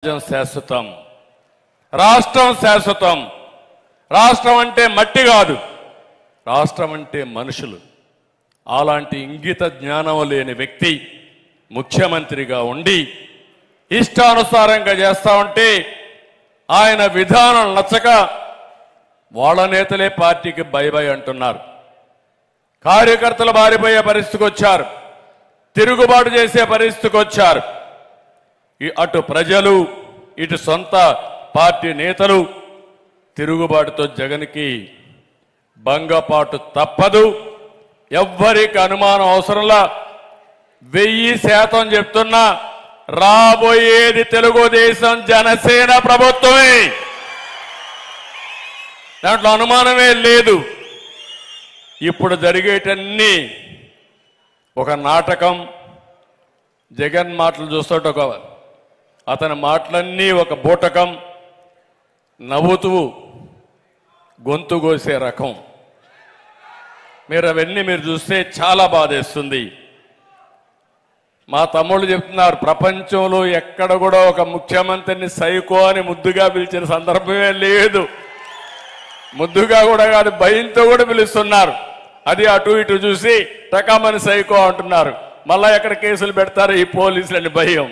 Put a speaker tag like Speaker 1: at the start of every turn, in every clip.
Speaker 1: శాశ్వతం, రాష్ట్రం శాశ్వతం. రాష్ట్రం అంటే మట్టి కాదు, రాష్ట్రం అంటే మనుషులు. అలాంటి ఇంగిత జ్ఞానం లేని వ్యక్తి ముఖ్యమంత్రిగా ఉండి ఇష్టానుసారంగా చేస్తా ఉంటే ఆయన విధానం నచ్చక వాళ్ళ నేతలే పార్టీకి బై బై అంటున్నారు. కార్యకర్తలు బారిపోయే పరిస్థితికి వచ్చారు, తిరుగుబాటు చేసే పరిస్థితికి వచ్చారు. అటు ప్రజలు ఇటు సొంత పార్టీ నేతలు తిరుగుబాటుతో జగన్కి భంగపాటు తప్పదు. ఎవ్వరికి అనుమానం అవసరంలా 1000% చెప్తున్నా, రాబోయేది తెలుగుదేశం జనసేన ప్రభుత్వమే, దాంట్లో అనుమానమే లేదు. ఇప్పుడు జరిగేటన్నీ ఒక నాటకం. జగన్ మాటలు చూస్తుంటే అతని మాటలన్నీ ఒక బూటకం, నవ్వుతూ గొంతు కోసే రకం. అవన్నీ మీరు చూస్తే చాలా బాధేస్తుంది. మా తమ్ముళ్ళు చెప్తున్నారు, ప్రపంచంలో ఎక్కడ కూడా ఒక ముఖ్యమంత్రిని సైకో అని ముద్దుగా పిలిచిన సందర్భమే లేదు. ముద్దుగా కూడా కాదు, భయంతో కూడా పిలుస్తున్నారు. అది అటు ఇటు చూసి టకామని సైకో అంటున్నారు. మళ్ళా ఎక్కడ కేసులు పెడతారు ఈ పోలీసులని భయం.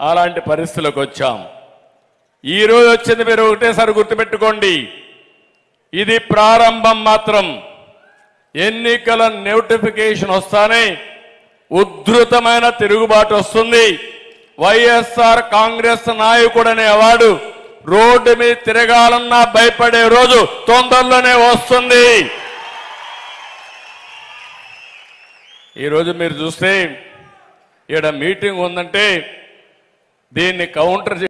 Speaker 1: అలాంటి పరిస్థితులకు వచ్చాం. ఈరోజు వచ్చింది మీరు ఒకటేసారి గుర్తుపెట్టుకోండి, ఇది ప్రారంభం మాత్రం. ఎన్నికల నోటిఫికేషన్ వస్తానే ఉధృతమైన తిరుగుబాటు వస్తుంది. వైఎస్ఆర్ కాంగ్రెస్ నాయకుడనే వాడు రోడ్డు మీద తిరగాలన్నా భయపడే రోజు తొందరలోనే వస్తుంది. ఈరోజు మీరు చూస్తే ఇక్కడ మీటింగ్ ఉందంటే దీన్ని కౌంటర్